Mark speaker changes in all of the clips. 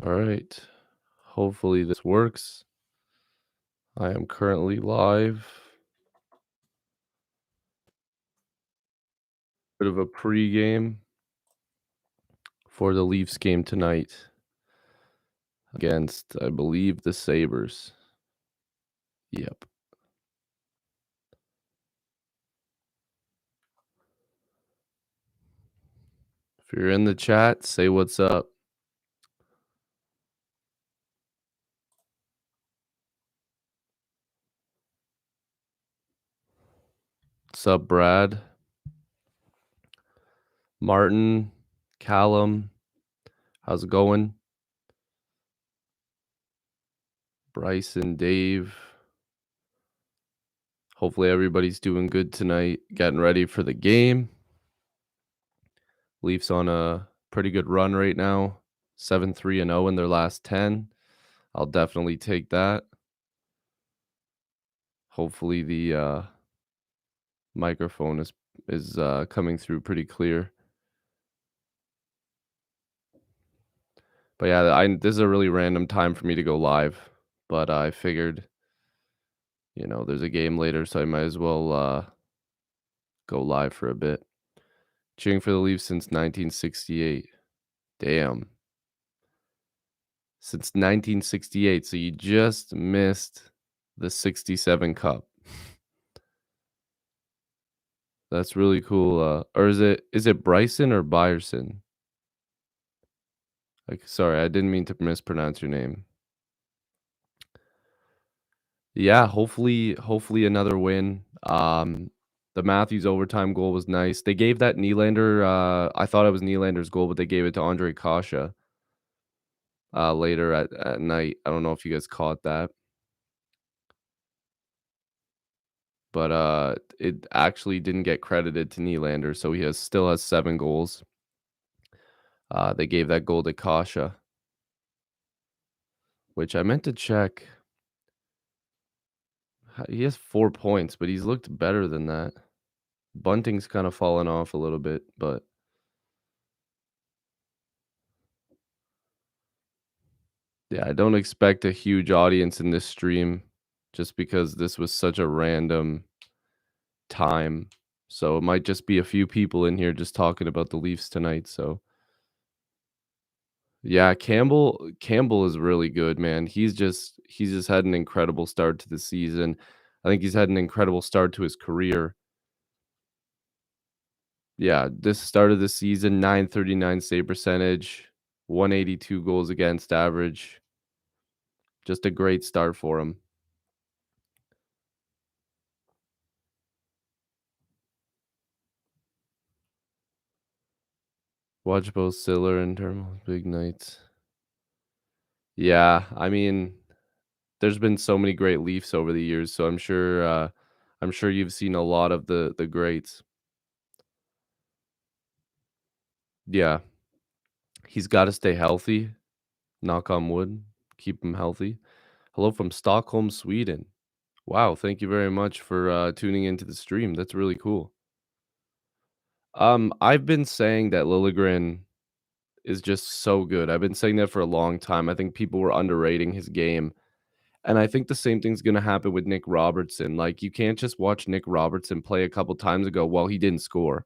Speaker 1: All right. Hopefully this works. I am currently live. Bit of a pregame for the Leafs game tonight against, I believe, the Sabres. Yep. If you're in the chat, say what's up. What's up, Brad? Martin, Callum, how's it going? Bryson, Dave. Hopefully everybody's doing good tonight, getting ready for the game. Leafs on a pretty good run right now, 7-3-0 in their last 10. I'll definitely take that. Hopefully the microphone is coming through pretty clear. But yeah, this is a really random time for me to go live, but I figured, there's a game later, so I might as well go live for a bit. Cheering for the Leafs since 1968. Damn. Since 1968, so you just missed the 67 Cup. That's really cool. Or is it Bryson or Byerson? Sorry, I didn't mean to mispronounce your name. Yeah, hopefully another win. The Matthews overtime goal was nice. They gave that Nylander, I thought it was Nylander's goal, but they gave it to Andre Kasha later at night. I don't know if you guys caught that. But it actually didn't get credited to Nylander, so he still has 7 goals. They gave that goal to Kasha, which I meant to check. He has 4 points, but he's looked better than that. Bunting's kind of fallen off a little bit, but yeah, I don't expect a huge audience in this stream just because this was such a random time. So it might just be a few people in here just talking about the Leafs tonight. So yeah, Campbell is really good, man. He's just had an incredible start to the season. I think he's had an incredible start to his career. Yeah, this start of the season, 939 save percentage, 182 goals against average. Just a great start for him. Watch both Siller and Terminal big nights. Yeah, I mean, there's been so many great Leafs over the years, so I'm sure you've seen a lot of the greats. Yeah. He's got to stay healthy. Knock on wood. Keep him healthy. Hello from Stockholm, Sweden. Wow, thank you very much for tuning into the stream. That's really cool. I've been saying that Liljegren is just so good. I've been saying that for a long time. I think people were underrating his game. And I think the same thing's going to happen with Nick Robertson. Like, you can't just watch Nick Robertson play a couple times ago while he didn't score.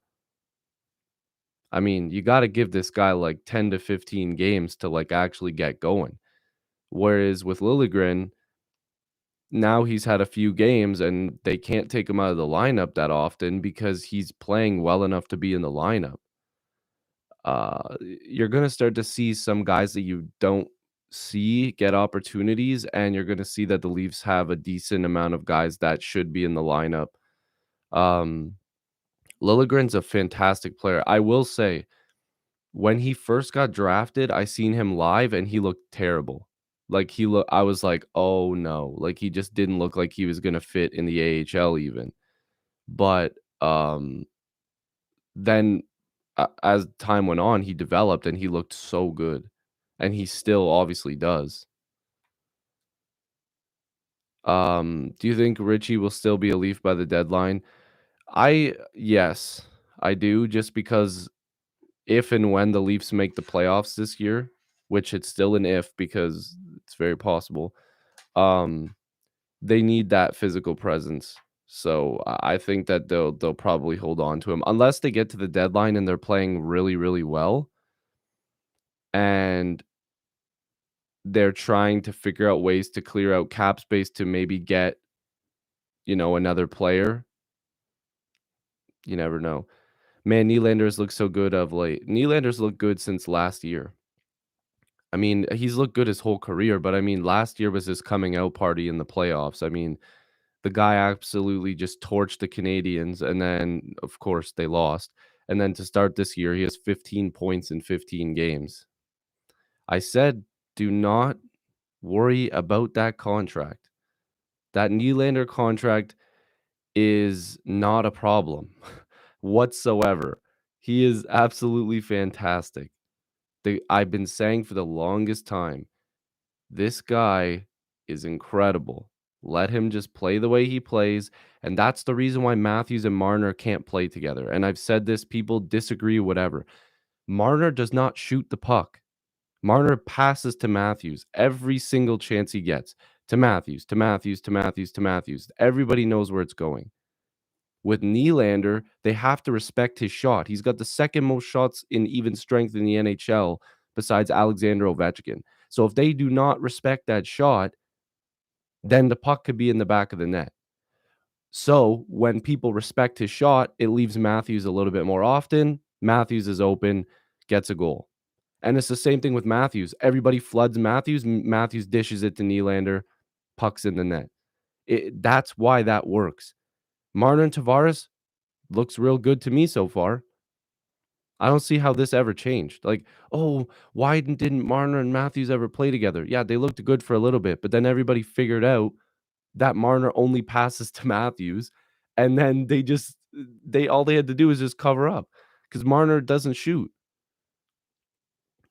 Speaker 1: I mean, you got to give this guy like 10 to 15 games to like actually get going. Whereas with Liljegren, now he's had a few games and they can't take him out of the lineup that often because he's playing well enough to be in the lineup. You're going to start to see some guys that you don't see get opportunities, and you're going to see that the Leafs have a decent amount of guys that should be in the lineup. Um, Liljegren's a fantastic player. I will say, when he first got drafted, I seen him live and he looked terrible. Like I was like, "Oh no." Like he just didn't look like he was going to fit in the AHL even. But then as time went on, he developed and he looked so good. And he still obviously does. Do you think Richie will still be a Leaf by the deadline? Yes, I do, just because if and when the Leafs make the playoffs this year, which it's still an if because it's very possible. Um, they need that physical presence. So I think that they'll probably hold on to him unless they get to the deadline and they're playing really, really well and they're trying to figure out ways to clear out cap space to maybe get, another player. You never know. Man, Nylander's looked so good of late. Nylander's looked good since last year. I mean, he's looked good his whole career, but I mean, last year was his coming out party in the playoffs. I mean, the guy absolutely just torched the Canadians, and then, of course, they lost. And then to start this year, he has 15 points in 15 games. I said, do not worry about that contract. That Nylander contract is not a problem whatsoever. He is absolutely fantastic. I've been saying for the longest time, this guy is incredible. Let him just play the way he plays, and that's the reason why Matthews and Marner can't play together. And I've said this, people disagree, whatever. Marner does not shoot the puck. Marner passes to Matthews every single chance he gets. To Matthews, to Matthews, to Matthews, to Matthews. Everybody knows where it's going. With Nylander, they have to respect his shot. He's got the second most shots in even strength in the NHL besides Alexander Ovechkin. So if they do not respect that shot, then the puck could be in the back of the net. So when people respect his shot, it leaves Matthews a little bit more often. Matthews is open, gets a goal. And it's the same thing with Matthews. Everybody floods Matthews. Matthews dishes it to Nylander, pucks in the net. That's why that works. Marner and Tavares looks real good to me so far. I don't see how this ever changed. Like, oh, why didn't Marner and Matthews ever play together? Yeah, they looked good for a little bit, but then everybody figured out that Marner only passes to Matthews, and then they all they had to do is just cover up because Marner doesn't shoot.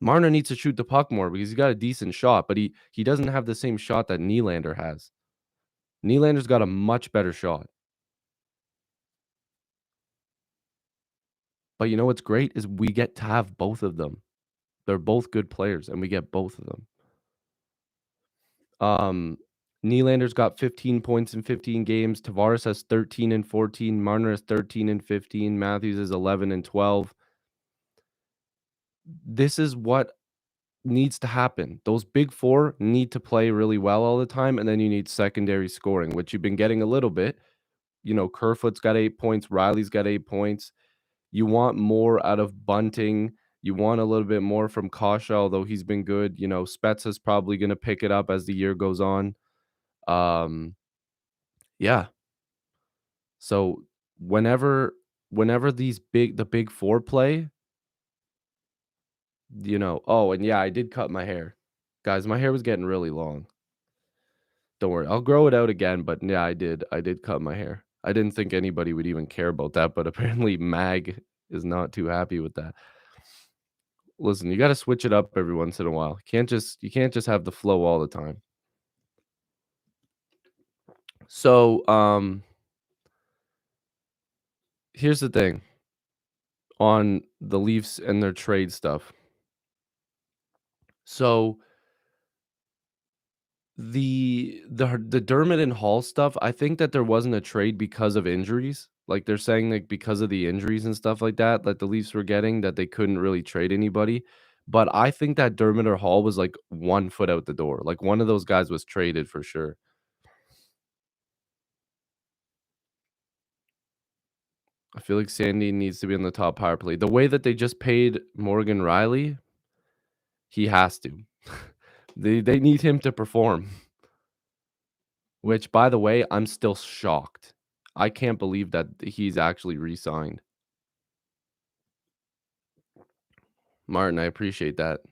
Speaker 1: Marner needs to shoot the puck more because he's got a decent shot, but he doesn't have the same shot that Nylander has. Nylander's got a much better shot. But you know what's great is we get to have both of them. They're both good players, and we get both of them. Um, Nylander's got 15 points in 15 games. Tavares has 13 and 14. Marner has 13 and 15. Matthews is 11 and 12. This is what needs to happen. Those big four need to play really well all the time, and then you need secondary scoring, which you've been getting a little bit. Kerfoot's got 8 points. Riley's got 8 points. You want more out of Bunting. You want a little bit more from Kasha, although he's been good. Spezza's probably going to pick it up as the year goes on. Yeah. So whenever the big four play, oh, and yeah, I did cut my hair. Guys, my hair was getting really long. Don't worry. I'll grow it out again, but yeah, I did. I did cut my hair. I didn't think anybody would even care about that, but apparently Mag is not too happy with that. Listen, you got to switch it up every once in a while. You can't just have the flow all the time. So, here's the thing on the Leafs and their trade stuff. So, the Dermott and Hall stuff, I think that there wasn't a trade because of injuries. Like they're saying like because of the injuries and stuff like that the Leafs were getting that they couldn't really trade anybody. But I think that Dermott or Hall was like 1 foot out the door. Like one of those guys was traded for sure. I feel like Sandy needs to be on the top power play. The way that they just paid Morgan Riley, he has to. They need him to perform. Which, by the way, I'm still shocked. I can't believe that he's actually re-signed. Martin, I appreciate that.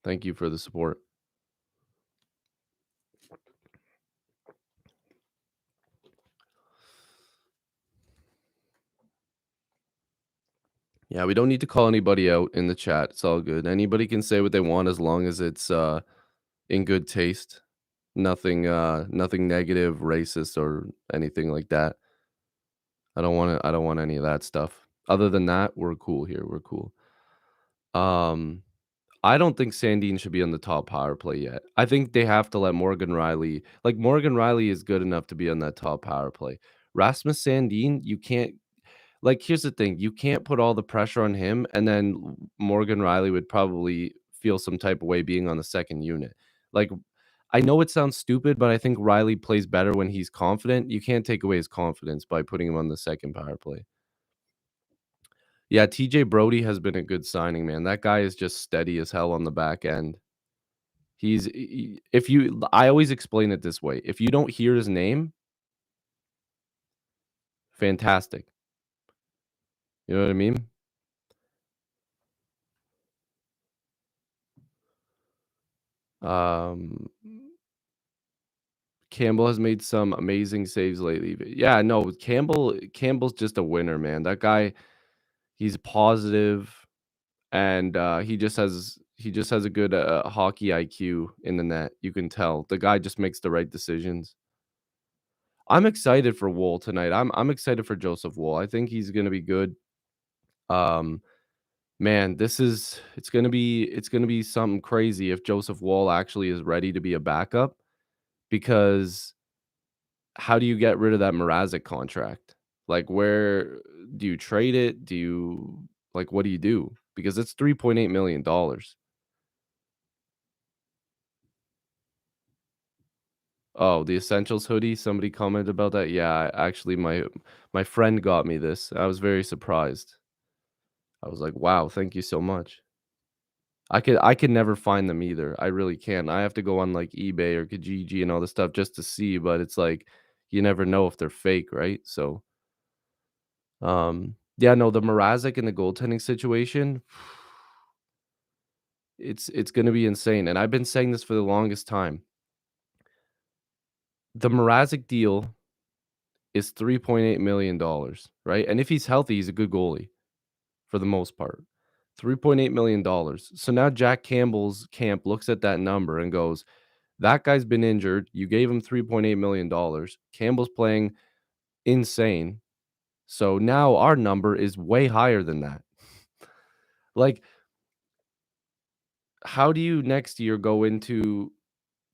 Speaker 1: Thank you for the support. Yeah, we don't need to call anybody out in the chat. It's all good. Anybody can say what they want as long as it's in good taste. Nothing negative, racist, or anything like that. I don't want any of that stuff. Other than that, we're cool here. We're cool. Um I don't think Sandin should be on the top power play yet. I think they have to let Morgan Riley Morgan Riley is good enough to be on that top power play. Rasmus Sandin, you can't here's the thing, you can't put all the pressure on him, and then Morgan Riley would probably feel some type of way being on the second unit. Like, I know it sounds stupid, but I think Riley plays better when he's confident. You can't take away his confidence by putting him on the second power play. Yeah, TJ Brody has been a good signing, man. That guy is just steady as hell on the back end. If you I always explain it this way. If you don't hear his name, fantastic. You know what I mean? Um, Campbell has made some amazing saves lately. But yeah, no, Campbell's just a winner, man. That guy, he's positive and he just has a good hockey IQ in the net. You can tell. The guy just makes the right decisions. I'm excited for Wool tonight. I'm excited for Joseph Wool. I think he's gonna be good. Um, Man, it's gonna be something crazy if Joseph Wool actually is ready to be a backup, because how do you get rid of that Mrazek contract? Where do you trade it? What do you do? Because it's $3.8 million. Oh, the Essentials hoodie, somebody commented about that? Yeah, actually, my friend got me this. I was very surprised. I was like, "Wow, thank you so much." I could never find them either. I really can't. I have to go on, eBay or Kijiji and all this stuff just to see, but it's like, you never know if they're fake, right? So, yeah, no, the Mrazek and the goaltending situation, it's gonna be insane, and I've been saying this for the longest time. The Mrazek deal is $3.8 million, right? And if he's healthy, he's a good goalie for the most part. $3.8 million. So now Jack Campbell's camp looks at that number and goes, that guy's been injured. You gave him $3.8 million. Campbell's playing insane. So now our number is way higher than that. Like, how do you next year go into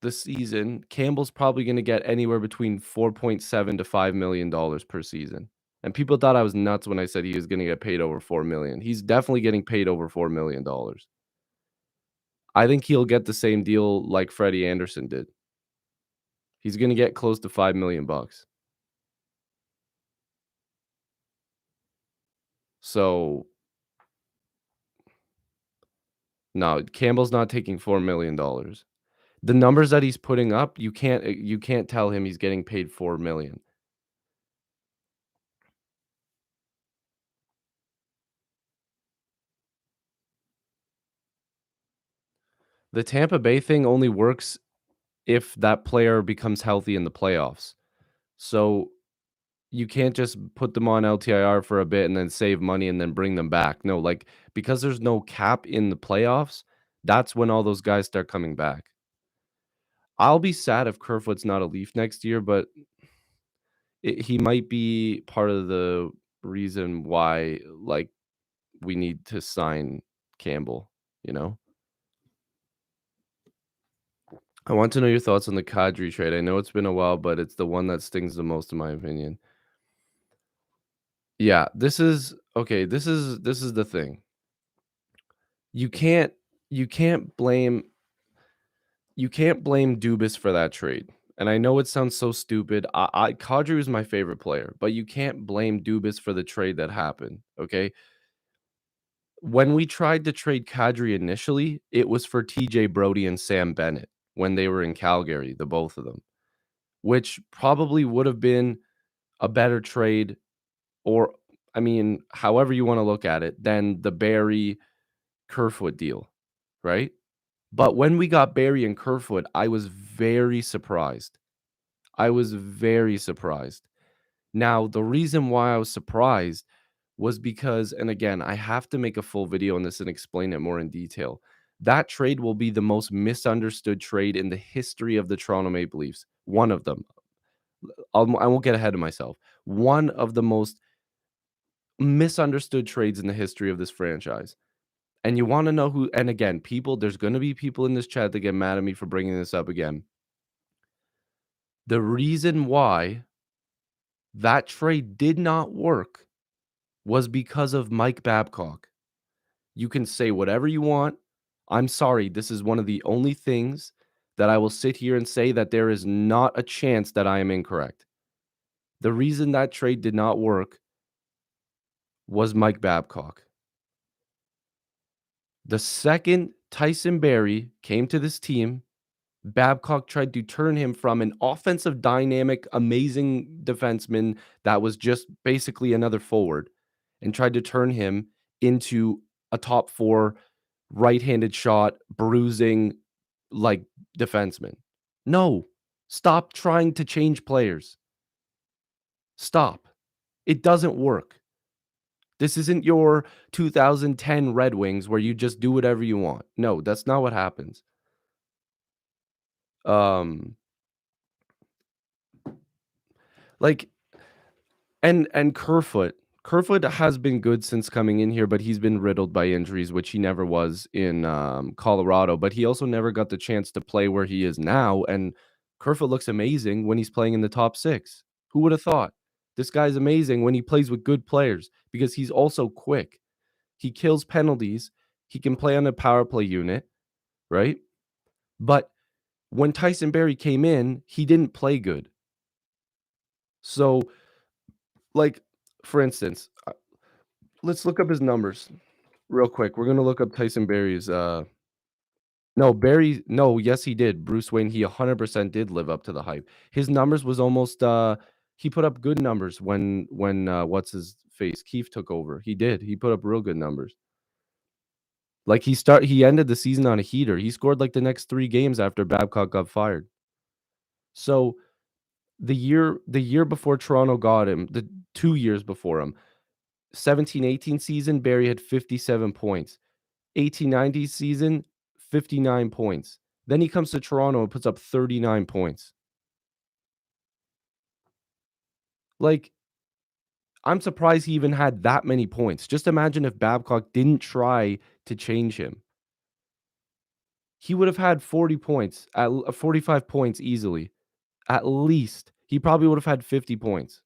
Speaker 1: the season? Campbell's probably going to get anywhere between 4.7 to $5 million per season. And people thought I was nuts when I said he was going to get paid over 4 million. He's definitely getting paid over $4 million. I think he'll get the same deal like Freddie Anderson did. He's going to get close to 5 million bucks. So no, Campbell's not taking $4 million. The numbers that he's putting up, you can't tell him he's getting paid 4 million. The Tampa Bay thing only works if that player becomes healthy in the playoffs. So you can't just put them on LTIR for a bit and then save money and then bring them back. No, because there's no cap in the playoffs, that's when all those guys start coming back. I'll be sad if Kerfoot's not a Leaf next year, but he might be part of the reason why, we need to sign Campbell, you know? I want to know your thoughts on the Kadri trade. I know it's been a while, but it's the one that stings the most in my opinion. Yeah, this is okay, this is the thing. You can't you can't blame you can't blame Dubas for that trade. And I know it sounds so stupid. Kadri was my favorite player, but you can't blame Dubas for the trade that happened, okay? When we tried to trade Kadri initially, it was for TJ Brody and Sam Bennett when they were in Calgary, the both of them, which probably would have been a better trade, or I mean, however you want to look at it, than the Barry Kerfoot deal, right? But when we got Barry and Kerfoot, I was very surprised. I was very surprised. Now, the reason why I was surprised was because, and again, I have to make a full video on this and explain it more in detail. That trade will be the most misunderstood trade in the history of the Toronto Maple Leafs. One of them. I won't get ahead of myself. One of the most misunderstood trades in the history of this franchise. And you wanna know who and again, people there's gonna be people in this chat that get mad at me for bringing this up again. The reason why that trade did not work was because of Mike Babcock. You can say whatever you want. I'm sorry, this is one of the only things that I will sit here and say that there is not a chance that I am incorrect. The reason that trade did not work was Mike Babcock. The second Tyson Barrie came to this team, Babcock tried to turn him from an offensive dynamic, amazing defenseman that was just basically another forward and tried to turn him into a top 4 right-handed shot, bruising, like, defenseman. No. Stop trying to change players. Stop. It doesn't work. This isn't your 2010 Red Wings where you just do whatever you want. No, that's not what happens. Um, like and Kerfoot has been good since coming in here, but he's been riddled by injuries, which he never was in, Colorado, but he also never got the chance to play where he is now, and Kerfoot looks amazing when he's playing in the top 6. Who would have thought? This guy's amazing when he plays with good players because he's also quick. He kills penalties. He can play on a power play unit, right? But when Tyson Barrie came in, he didn't play good. So, like, for instance, let's look up his numbers real quick. We're gonna look up Tyson Barrie's, no, Barry no, yes, he did. Bruce Wayne, he 100% did live up to the hype. His numbers was almost, he put up good numbers when what's his face, Keefe took over. He did. He put up real good numbers. Like, he ended the season on a heater. He scored, like, the next 3 games after Babcock got fired. So, the year before Toronto got him, the 2 years before him, 17-18 season, Barry had 57 points. 18-19 season, 59 points. Then he comes to Toronto and puts up 39 points. Like, I'm surprised he even had that many points. Just imagine if Babcock didn't try to change him. He would have had 40 points, 45 points easily. At least. He probably would have had 50 points.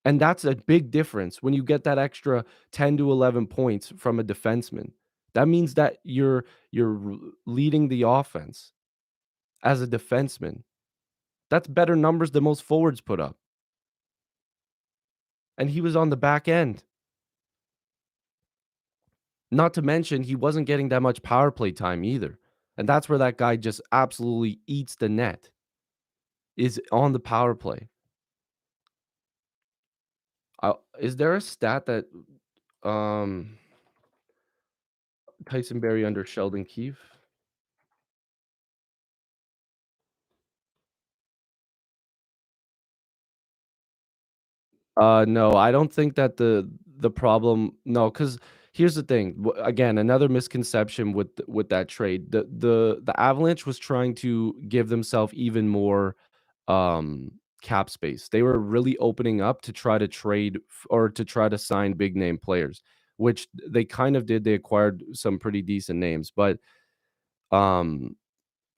Speaker 1: And that's a big difference when you get that extra 10 to 11 points from a defenseman. That means that you're leading the offense as a defenseman. That's better numbers than most forwards put up. And he was on the back end. Not to mention he wasn't getting that much power play time either. And that's where that guy just absolutely eats the net, is on the power play. Is there a stat that um Tyson Barrie under Sheldon Keefe? No, I don't think that the problem no, because here's the thing. Again, another misconception with that trade. The Avalanche was trying to give themselves even more cap space. They were really opening up to try to trade or to try to sign big name players, which they kind of did. They acquired some pretty decent names, but um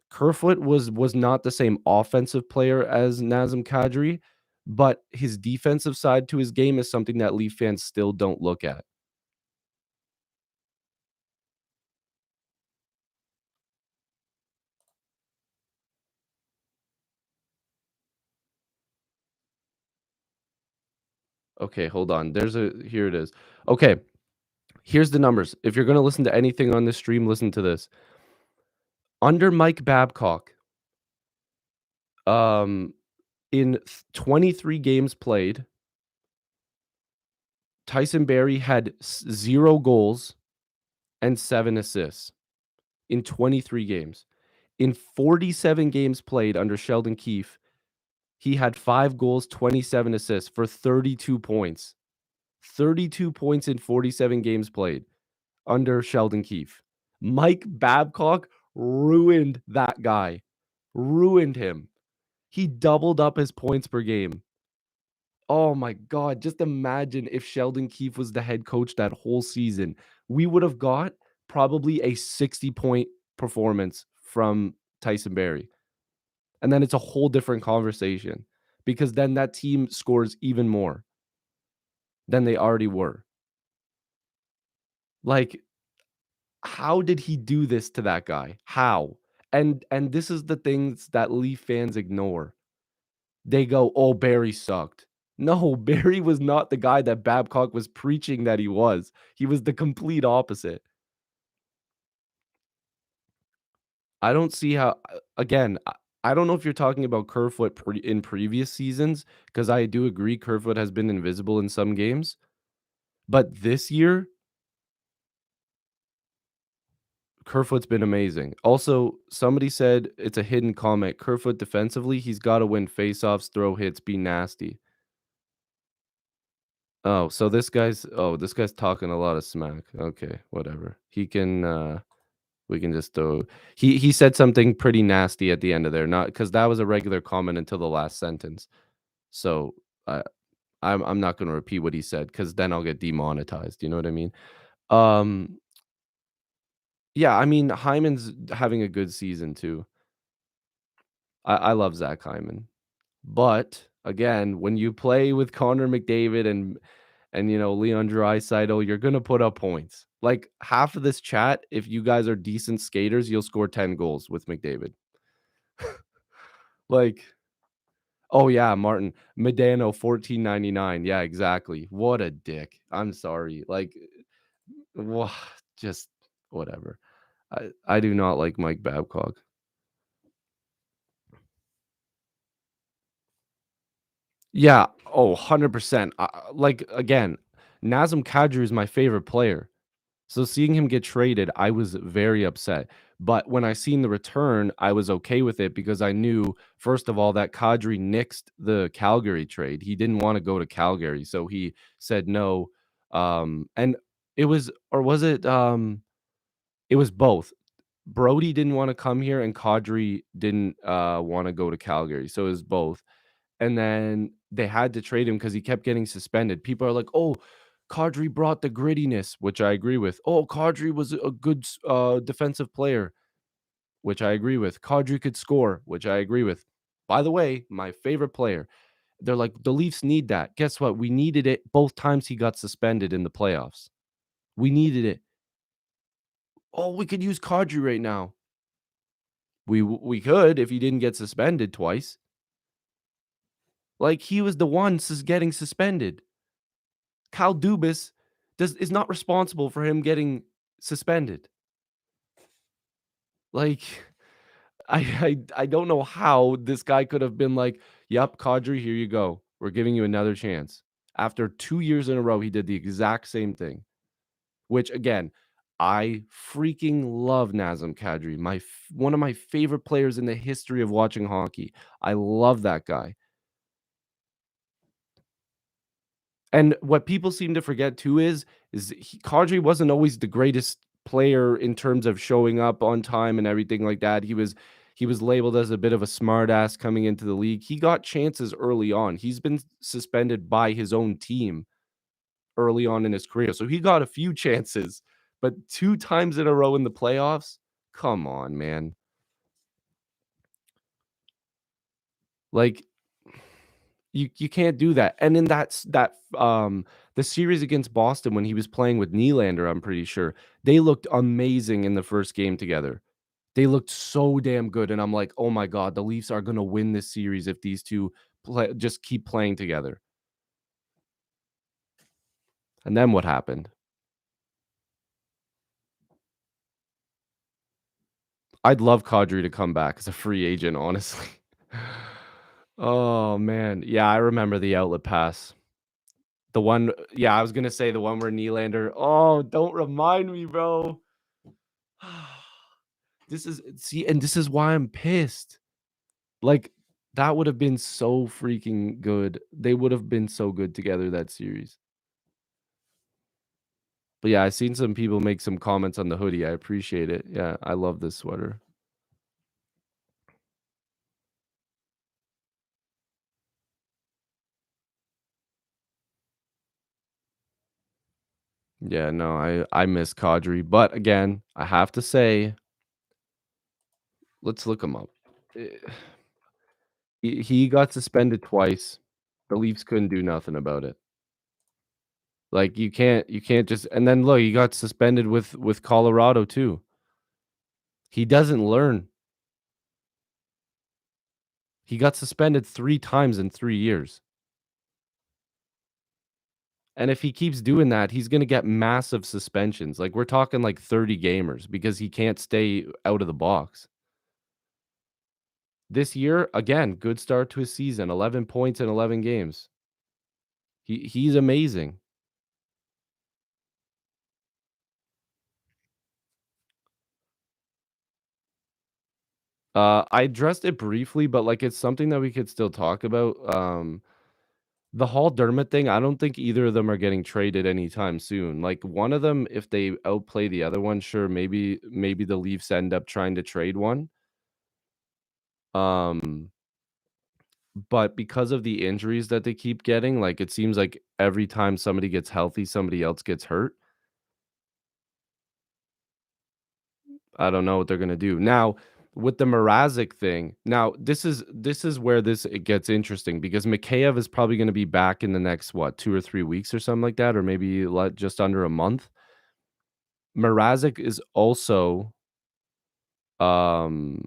Speaker 1: Kerfoot was not the same offensive player as Nazem Kadri, but his defensive side to his game is something that Leaf fans still don't look at. Okay, hold on. Here it is. Okay, here's the numbers. If you're gonna listen to anything on this stream, listen to this. Under Mike Babcock, um, in 23 games played, Tyson Barrie had 0 goals and 7 assists in 23 games. In 47 games played under Sheldon Keefe, he had 5 goals, 27 assists for 32 points. 32 points in 47 games played under Sheldon Keefe. Mike Babcock ruined that guy. Ruined him. He doubled up his points per game. Oh my god, just imagine if Sheldon Keefe was the head coach that whole season. we would have got probably a 60-point performance from Tyson Berry. And then it's a whole different conversation because then that team scores even more than they already were. Like, how did he do this to that guy? How? And this is the things that Leaf fans ignore. They go, "Oh, Barry sucked." No, Barry was not the guy that Babcock was preaching that he was. He was the complete opposite. I don't see how again, I don't know if you're talking about Kerfoot in previous seasons, because I do agree Kerfoot has been invisible in some games, but this year, Kerfoot's been amazing. Also, somebody said it's a hidden comment, Kerfoot defensively, he's gotta win faceoffs, throw hits, be nasty. This guy's talking a lot of smack. Okay, whatever. We can just throw he said something pretty nasty at the end of there, not because that was a regular comment until the last sentence. So, I I'm not gonna repeat what he said because then I'll get demonetized, you know what I mean? Um, yeah, I mean, Hyman's having a good season too. I love Zach Hyman. But, again, when you play with Connor McDavid and, Leon Draisaitl, you're gonna put up points. Like, half of this chat, if you guys are decent skaters, you'll score 10 goals with McDavid. Like, oh, yeah, Martin, Medano 14.99. Yeah, exactly. What a dick. I'm sorry. Like, wha just whatever. I do not like Mike Babcock. Yeah. Oh, 100%. Like, again, Nazem Kadri is my favorite player. So seeing him get traded, I was very upset. But when I seen the return, I was okay with it because I knew, first of all, that Kadri nixed the Calgary trade. He didn't want to go to Calgary, so he said no. And it was, or was it? It was both. Brody didn't want to come here, and Kadri didn't want to go to Calgary, so it was both. And then they had to trade him because he kept getting suspended. People are like, "Oh, Kadri brought the grittiness," which I agree with. "Oh, Kadri was a good defensive player," which I agree with. Kadri could score, which I agree with. By the way, my favorite player. They're like, "The Leafs need that." Guess what? We needed it both times he got suspended in the playoffs. We needed it. "Oh, we could use Kadri right now." We could if he didn't get suspended twice. Like, he was the one getting suspended. Kyle Dubas is not responsible for him getting suspended. Like, I don't know how this guy could have been like, "Yep, Kadri, here you go. We're giving you another chance." After 2 years in a row, he did the exact same thing, which again, I freaking love Nazem Kadri, one of my favorite players in the history of watching hockey. I love that guy. And what people seem to forget too is Kadri wasn't always the greatest player in terms of showing up on time and everything like that. He was labeled as a bit of a smartass coming into the league. He got chances early on. He's been suspended by his own team early on in his career. So he got a few chances, but 2 times in a row in the playoffs? Come on, man. Like you can't do that. And in the series against Boston when he was playing with Nylander, I'm pretty sure, they looked amazing in the first game together. They looked so damn good, and I'm like, "Oh my god, the Leafs are gonna win this series if these 2 just keep playing together." And then what happened? I'd love Kadri to come back as a free agent, honestly. Oh, man. Yeah, I remember the outlet pass. The one yeah, I was gonna say the one where Nylander oh, don't remind me, bro. This is why I'm pissed. Like, that would have been so freaking good. They would have been so good together, that series. But, yeah, I seen some people make some comments on the hoodie. I appreciate it. Yeah, I love this sweater. Yeah, no, I miss Kadri, but again, I have to say, let's look him up. Eh, he got suspended twice. The Leafs couldn't do nothing about it. Like, you can't just and then look, he got suspended with Colorado too. He doesn't learn. He got suspended 3 times in 3 years. And if he keeps doing that, he's gonna get massive suspensions. Like, we're talking, like, 30 gamers because he can't stay out of the box. This year, again, good start to his season, 11 points in 11 games. He's amazing. I addressed it briefly, but, like, it's something that we could still talk about. The Hall Dermott thing, I don't think either of them are getting traded anytime soon. Like, one of them, if they outplay the other one, sure, maybe the Leafs end up trying to trade one. Um, but because of the injuries that they keep getting, like, it seems like every time somebody gets healthy, somebody else gets hurt. I don't know what they're gonna do. Now, with the Mrazek thing, now this is where this it gets interesting because Mikheyev is probably gonna be back in the next, what, 2 or 3 weeks or something like that, or maybe just under a month. Mrazek is also, um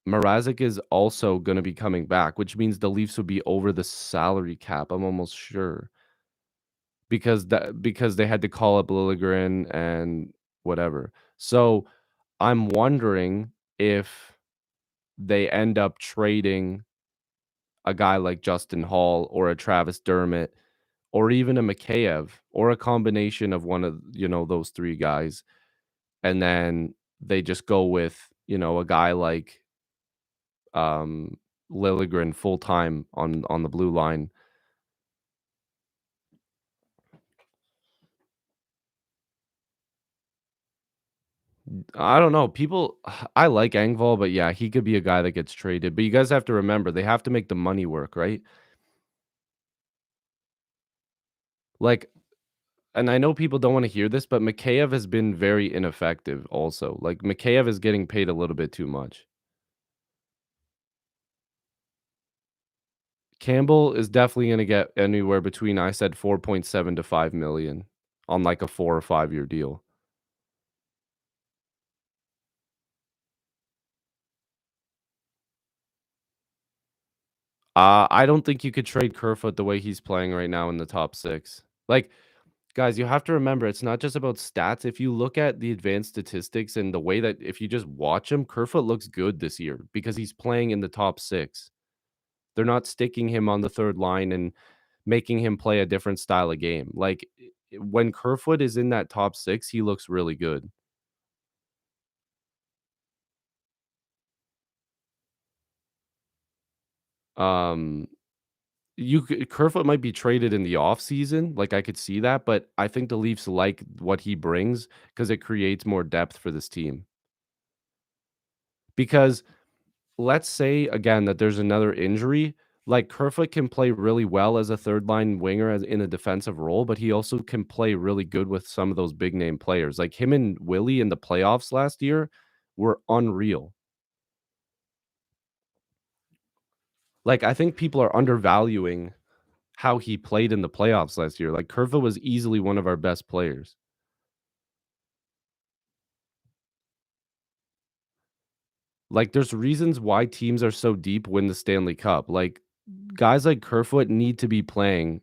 Speaker 1: Mrazek is also gonna be coming back, which means the Leafs will be over the salary cap, I'm almost sure, because they had to call up Liljegren and whatever. So, I'm wondering if they end up trading a guy like Justin Hall or a Travis Dermott or even a Mikheyev or a combination of one of, those 3 guys, and then they just go with, a guy like, um, Liljegren full time on the blue line. I don't know, people I like Engvall, but yeah, he could be a guy that gets traded, but you guys have to remember, they have to make the money work, right? Like, and I know people don't wanna hear this, but Mikheyev has been very ineffective also. Like, Mikheyev is getting paid a little bit too much. Campbell is definitely gonna get anywhere between, I said 4.7 to 5,000,000 on, like, a 4 or 5-year deal. I don't think you could trade Kerfoot the way he's playing right now in the top 6. Like, guys, you have to remember, it's not just about stats. If you look at the advanced statistics and the way that if you just watch him, Kerfoot looks good this year because he's playing in the top 6. They're not sticking him on the 3rd line and making him play a different style of game. Like, when Kerfoot is in that top 6, he looks really good. Um, Kerfoot might be traded in the offseason, like, I could see that, but I think the Leafs like what he brings because it creates more depth for this team. Because let's say again that there's another injury, like Kerfoot can play really well as a third line winger as in a defensive role, but he also can play really good with some of those big name players. Like him and Willie in the playoffs last year were unreal. Like I think people are undervaluing how he played in the playoffs last year. Like Kerfoot was easily one of our best players. Like there's reasons why teams are so deep win the Stanley Cup. Like guys like Kerfoot need to be playing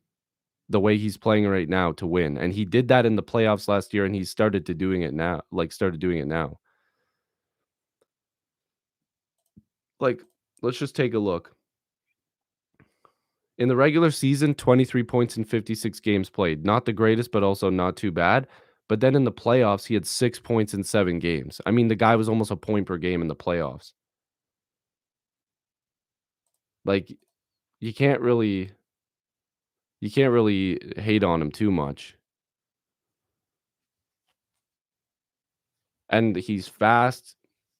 Speaker 1: the way he's playing right now to win, and he did that in the playoffs last year, and he started to doing it now started doing it now. Like, let's just take a look. In the regular season, 23 points in 56 games played. Not the greatest, but also not too bad. But then in the playoffs, he had 6 points in 7 games. I mean, the guy was almost a point per game in the playoffs. Like, you can't really you can't really hate on him too much. And he's fast.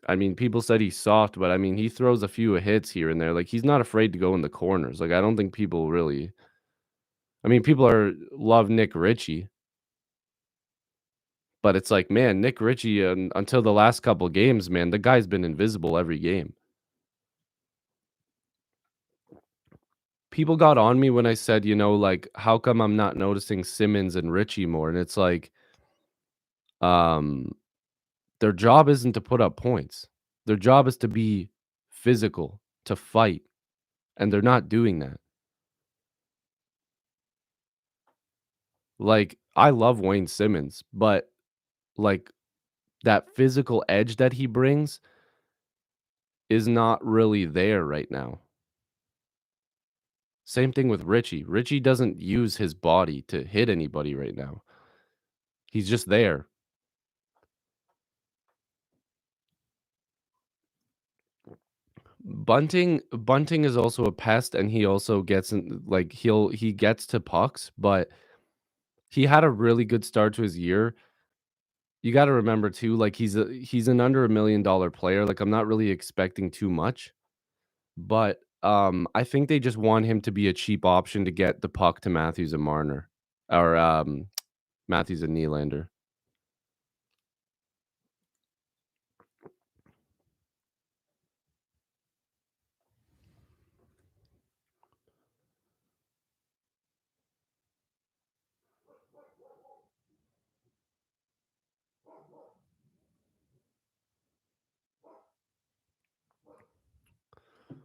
Speaker 1: I mean, people said he's soft, but I mean, he throws a few hits here and there. Like, he's not afraid to go in the corners. Like, I don't think people really I mean, people are love Nick Ritchie. But it's like, man, Nick Ritchie, until the last couple games, man, the guy's been invisible every game. People got on me when I said, like, how come I'm not noticing Simmons and Ritchie more? And it's like, um, their job isn't to put up points. Their job is to be physical, to fight, and they're not doing that. Like, I love Wayne Simmons, but like that physical edge that he brings is not really there right now. Same thing with Richie. Richie doesn't use his body to hit anybody right now. He's just there. Bunting is also a pest, and he also gets in, like, he gets to pucks, but he had a really good start to his year. You gotta remember too, like, he's an under $1 million player. Like, I'm not really expecting too much, but I think they just want him to be a cheap option to get the puck to Matthews and Marner, or Matthews and Nylander.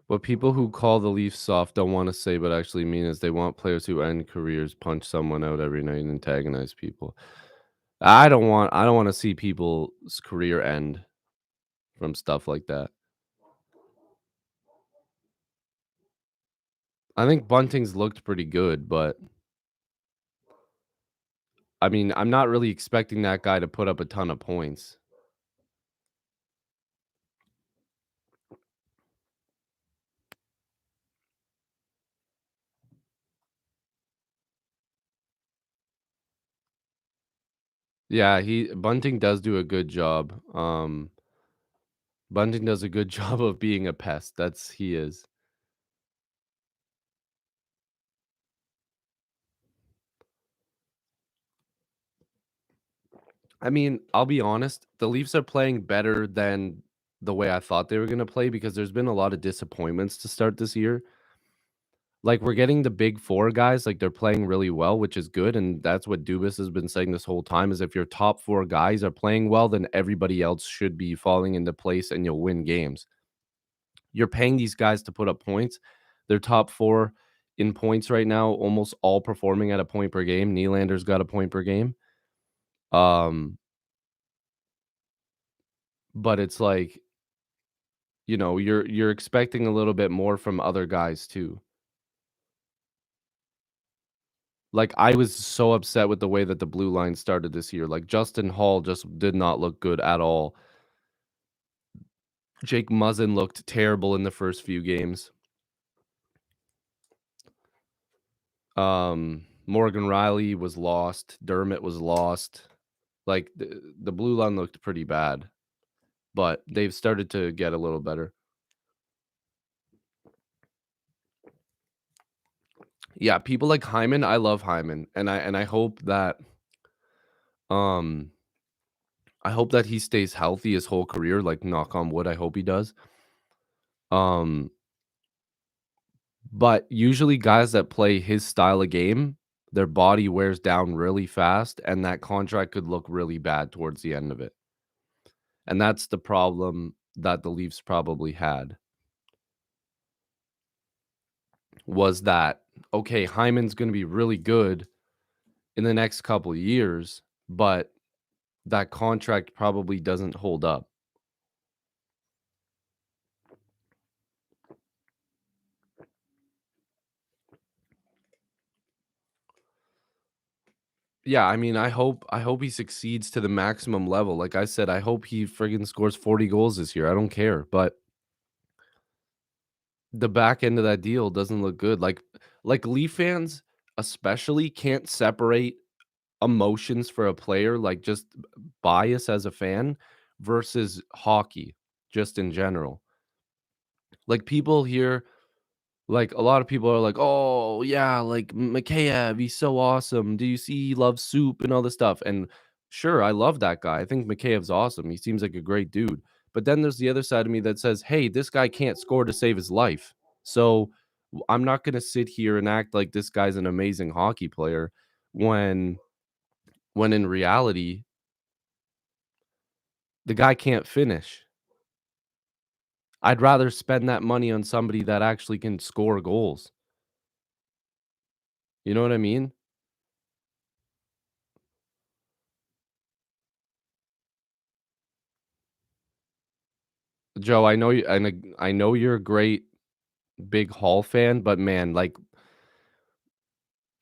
Speaker 1: What people who call the Leafs soft don't want to say but actually mean is they want players who end careers punch someone out every night and antagonize people. I don't want to see people's career end from stuff like that. I think Bunting's looked pretty good, but I mean, I'm not really expecting that guy to put up a ton of points. Yeah, he Bunting does do a good job. Bunting does a good job of being a pest. That's he is. I mean, I'll be honest, the Leafs are playing better than the way I thought they were gonna play because there's been a lot of disappointments to start this year. Like, we're getting the big 4 guys, like, they're playing really well, which is good, and that's what Dubas has been saying this whole time, is if your top 4 guys are playing well, then everybody else should be falling into place and you'll win games. You're paying these guys to put up points. They're top 4 in points right now, almost all performing at a point per game. Nylander's got a point per game. Um, but it's like, you're expecting a little bit more from other guys too. Like, I was so upset with the way that the blue line started this year. Like, Justin Hall just did not look good at all. Jake Muzzin looked terrible in the first few games. Morgan Riley was lost. Dermott was lost. Like, the blue line looked pretty bad, but they've started to get a little better. Yeah, people like Hyman, I love Hyman, and I hope that um he stays healthy his whole career, like, knock on wood, I hope he does. Um, but usually guys that play his style of game, their body wears down really fast, and that contract could look really bad towards the end of it. And that's the problem that the Leafs probably had, was that, okay, Hyman's gonna be really good in the next couple of years, but that contract probably doesn't hold up. Yeah, I mean, I hope he succeeds to the maximum level. Like I said, I hope he friggin' scores 40 goals this year. I don't care, but the back end of that deal doesn't look good. Like Leaf fans especially can't separate emotions for a player, like just bias as a fan versus hockey just in general. Like people here, like a lot of people are like, "Oh, yeah, like Mikheyev, he's so awesome. Do you see he loves soup and all this stuff?" And Sure, I love that guy. I think Mikheyev's awesome. He seems like a great dude. But then there's the other side of me that says, "Hey, this guy can't score to save his life." So I'm not going to sit here and act like this guy's an amazing hockey player when in reality the guy can't finish. I'd rather spend that money on somebody that actually can score goals. You know what I mean? Joe, I know you're a great big Hall fan, but man, like,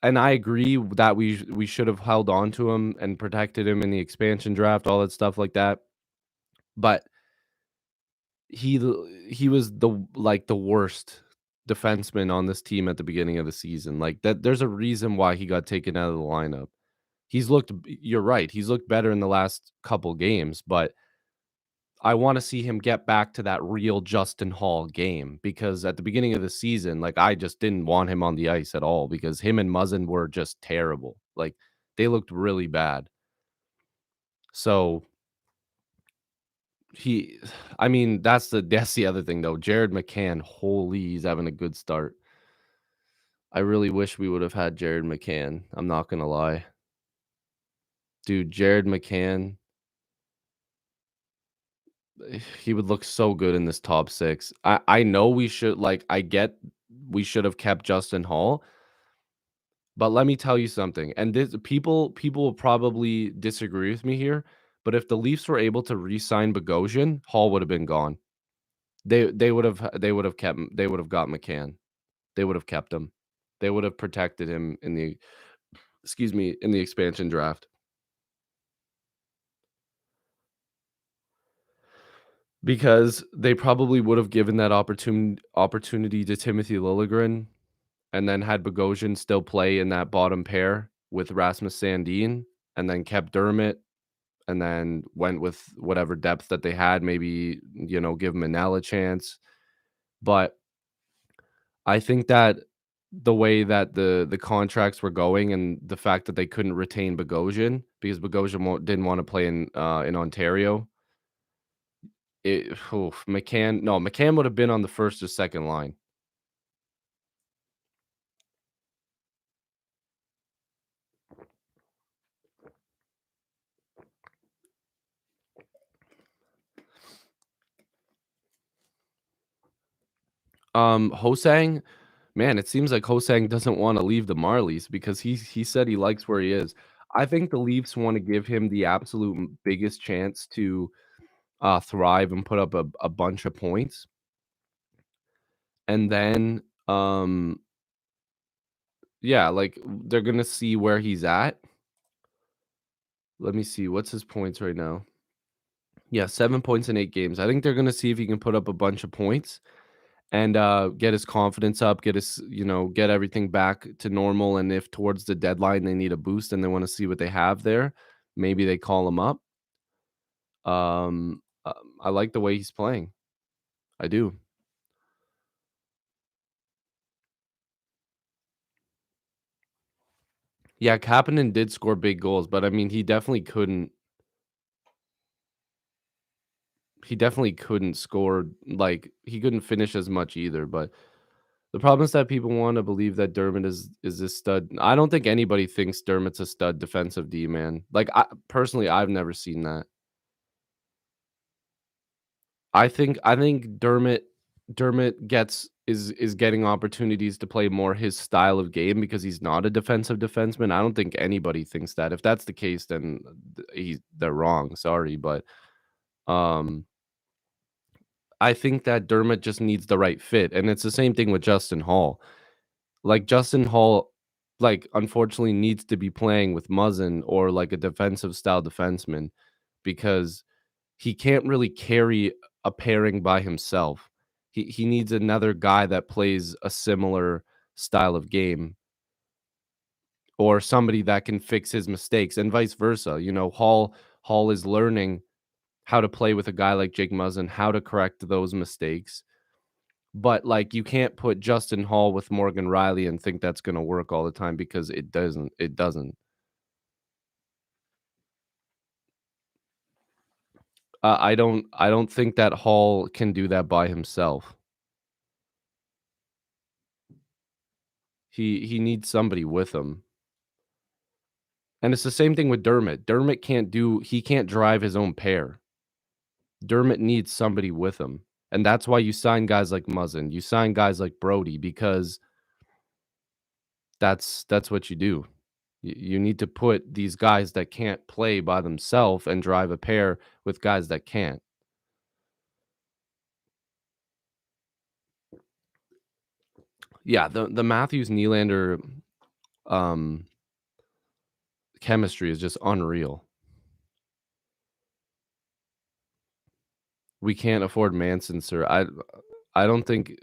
Speaker 1: and I agree that we should have held on to him and protected him in the expansion draft, all that stuff like that. But he was the worst defenseman on this team at the beginning of the season. Like that, there's a reason why he got taken out of the lineup. You're right. He's looked better in the last couple games, but I want to see him get back to that real Justin Hall game because at the beginning of the season, like I just didn't want him on the ice at all because him and Muzzin were just terrible. Like they looked really bad. So he I mean, that's the other thing though. Jared McCann, holy, he's having a good start. I really wish we would have had Jared McCann. I'm not gonna lie. Dude, Jared McCann, he would look so good in this top six. I know we should like I get we should have kept Justin Hall, but let me tell you something. And this people will probably disagree with me here, but if the Leafs were able to re-sign Bogosian, Hall would have been gone. They would have kept they would have got McCann. They would have kept him. They would have protected him in the excuse me, in the expansion draft because they probably would have given that opportunity to Timothy Liljegren and then had Bogosian still play in that bottom pair with Rasmus Sandin and then kept Dermott and then went with whatever depth that they had, maybe, give Manel a chance. But I think that the way that the contracts were going and the fact that they couldn't retain Bogosian because Bogosian didn't want to play in Ontario, McCann would have been on the first or second line. Hosang, man, it seems like Hosang doesn't want to leave the Marlies because he said he likes where he is. I think the Leafs want to give him the absolute biggest chance to thrive and put up a bunch of points, and then yeah, like they're gonna see where he's at. Let me see, what's his points right now? Yeah, 7 points in 8 games. I think they're gonna see if he can put up a bunch of points and get his confidence up, get everything back to normal. And if towards the deadline they need a boost and they want to see what they have there, maybe they call him up. I like the way he's playing. I do. Yeah, Kapanen did score big goals, but I mean, he definitely couldn't score like he couldn't finish as much either. But the problem is that people want to believe that Dermott is this stud. I don't think anybody thinks Dermott's a stud defensive D man. Like personally, I've never seen that. I think Dermott is getting opportunities to play more his style of game because he's not a defensive defenseman. I don't think anybody thinks that. If that's the case, then they're wrong. Sorry, but um, I think that Dermott just needs the right fit, and it's the same thing with Justin Hall. Like Justin Hall, like unfortunately needs to be playing with Muzzin or like a defensive style defenseman because he can't really carry a pairing by himself. He needs another guy that plays a similar style of game or somebody that can fix his mistakes and vice versa. Hall is learning how to play with a guy like Jake Muzzin, how to correct those mistakes. But like you can't put Justin Hall with Morgan Riley and think that's going to work all the time because it doesn't. It doesn't. I don't think that Hall can do that by himself. He needs somebody with him. And it's the same thing with Dermott. He can't drive his own pair. Dermott needs somebody with him. And that's why you sign guys like Muzzin. You sign guys like Brody because that's what you do. You need to put these guys that can't play by themselves and drive a pair with guys that can't. Yeah, the Matthews Nylander um chemistry is just unreal. We can't afford Manson, sir. I don't think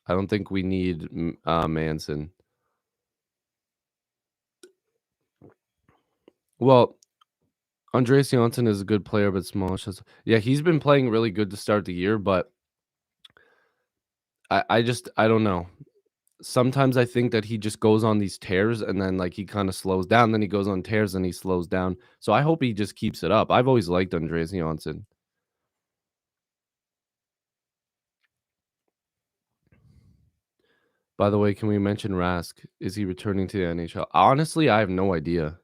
Speaker 1: I don't think we need Manson. Well, Andreas Johnsson is a good player, but small. Yeah, he's been playing really good to start the year, but I don't know. Sometimes I think that he just goes on these tears and then like he kind of slows down, then he goes on tears and he slows down. So I hope he just keeps it up. I've always liked Andreas Johnsson. By the way, can we mention Rask? Is he returning to the NHL? Honestly, I have no idea.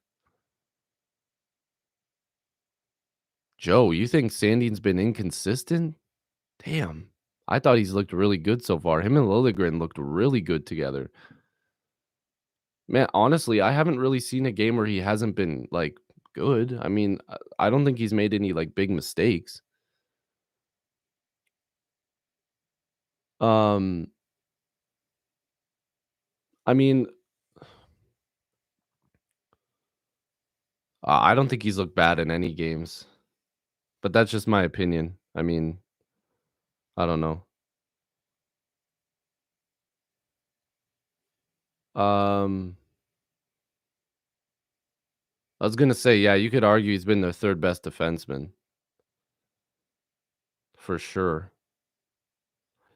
Speaker 1: Joe, you think Sandin's been inconsistent? Damn. I thought he's looked really good so far. Him and Liljegren looked really good together. Man, honestly, I haven't really seen a game where he hasn't been, like, good. I mean, I don't think he's made any, like, big mistakes. Um, I mean, I don't think he's looked bad in any games, but that's just my opinion. I mean, I don't know. Um, I was gonna say, yeah, you could argue he's been their 3rd best defenseman for sure.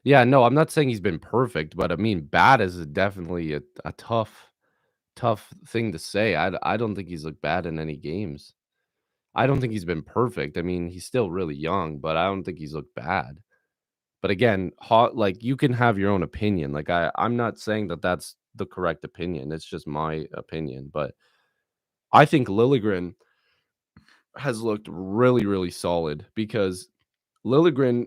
Speaker 1: Yeah, no, I'm not saying he's been perfect, but I mean, bad is definitely a tough thing to say. I don't think he's looked bad in any games. I don't think he's been perfect. I mean, he's still really young, but I don't think he's looked bad. But again, like you can have your own opinion. Like I'm not saying that that's the correct opinion. It's just my opinion. But I think Liljegren has looked really, really solid because Liljegren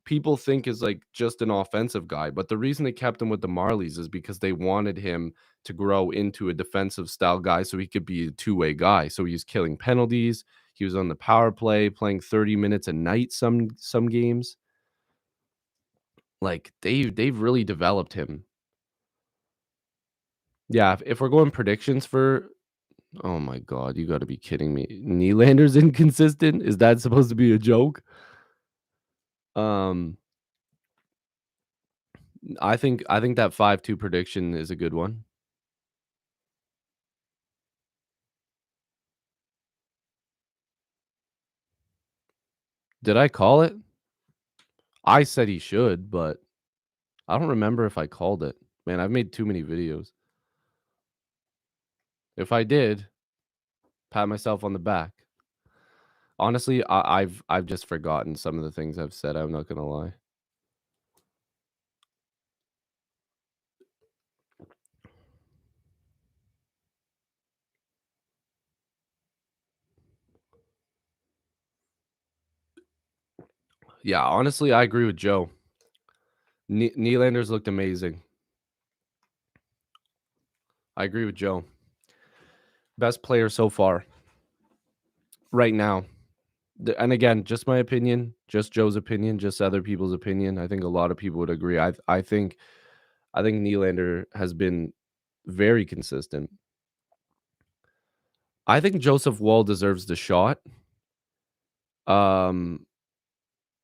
Speaker 1: people think is like just an offensive guy, but the reason they kept him with the Marlies is because they wanted him to grow into a defensive style guy so he could be a two-way guy. So he was killing penalties, he was on the power play, playing 30 minutes a night some games. Like they've really developed him. Yeah, if we're going predictions for oh my god, you got to be kidding me. Nylander's inconsistent? Is that supposed to be a joke? Um I think that 5-2 prediction is a good one. Did I call it? I said he should, but I don't remember if I called it. Man, I've made too many videos. If I did, pat myself on the back. Honestly, I've just forgotten some of the things I've said, I'm not gonna lie. Yeah, honestly, I agree with Joe. Nylander's looked amazing. I agree with Joe. Best player so far, right now. And again, just my opinion, just Joe's opinion, just other people's opinion. I think a lot of people would agree. I think Nylander has been very consistent. I think Joseph Wall deserves the shot. Um,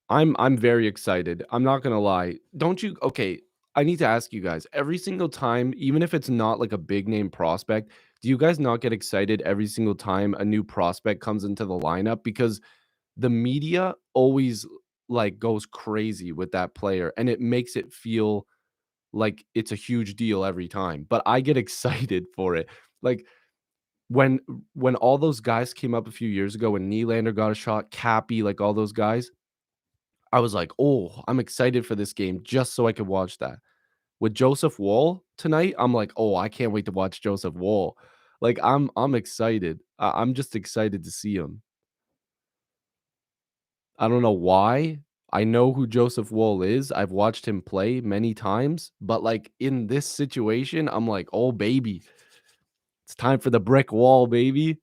Speaker 1: I'm very excited. I'm not gonna lie. Don't you okay, I need to ask you guys, every single time, even if it's not like a big name prospect, do you guys not get excited every single time a new prospect comes into the lineup? Because the media always like goes crazy with that player and it makes it feel like it's a huge deal every time. But I get excited for it. Like when when all those guys came up a few years ago, when Nylander got a shot, Cappy, like, all those guys, I was like, "Oh, I'm excited for this game just so I could watch that." With Joseph Woll tonight, I'm like, "Oh, I can't wait to watch Joseph Woll." Like, I'm excited. I'm just excited to see him. I don't know why. I know who Joseph Woll is. I've watched him play many times, but, like, in this situation, I'm like, "Oh, baby. It's time for the brick wall, baby."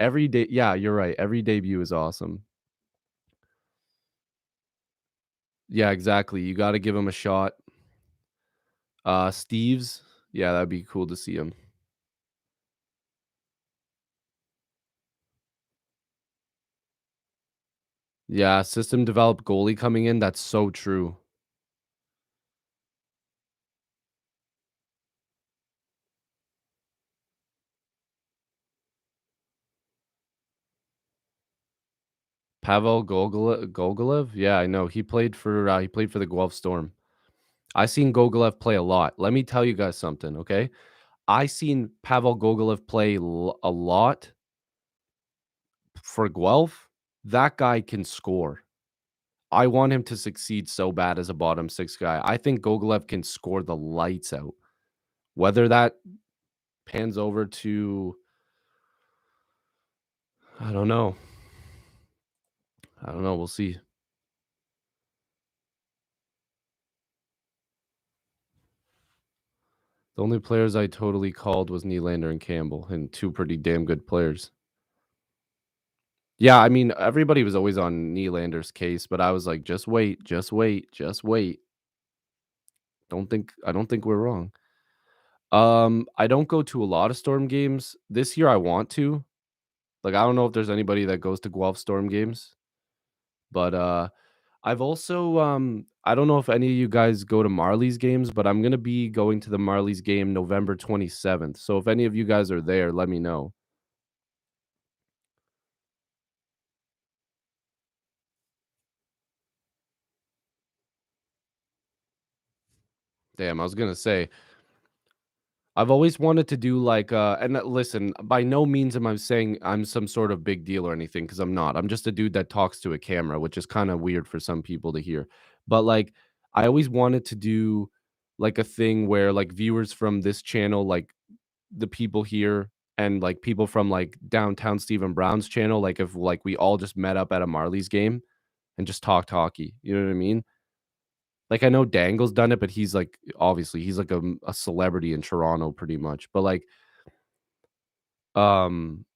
Speaker 1: Every day yeah, you're right. Every debut is awesome. Yeah, exactly. You gotta give him a shot. Steves, yeah, that'd be cool to see him. Yeah, system developed goalie coming in, that's so true. Pavel Gogolev? Yeah, I know. He played for the Guelph Storm. I seen Gogolev play a lot. Let me tell you guys something, okay? I seen Pavel Gogolev play a lot for Guelph. That guy can score. I want him to succeed so bad as a bottom six guy. I think Gogolev can score the lights out. Whether that pans over to I don't know. I don't know. We'll see. The only players I totally called was Nylander and Campbell, and two pretty damn good players. Yeah, I mean, everybody was always on Nylander's case, but I was like, just wait, just wait, just wait. I don't think we're wrong. I don't go to a lot of Storm games. This year I want to. Like, I don't know if there's anybody that goes to Guelph Storm games, but I've also I don't know if any of you guys go to Marley's games, but I'm gonna be going to the Marley's game November 27th. So if any of you guys are there, let me know. Damn, I was gonna say I've always wanted to do like listen, by no means am I saying I'm some sort of big deal or anything because I'm not. I'm just a dude that talks to a camera, which is kind of weird for some people to hear. But like I always wanted to do like a thing where like viewers from this channel, like the people here and like people from like downtown Stephen Brown's channel, like if like we all just met up at a Marley's game and just talked hockey. You know what I mean? Like, I know Dangle's done it, but he's, like obviously, he's, like, a celebrity in Toronto pretty much, but, um,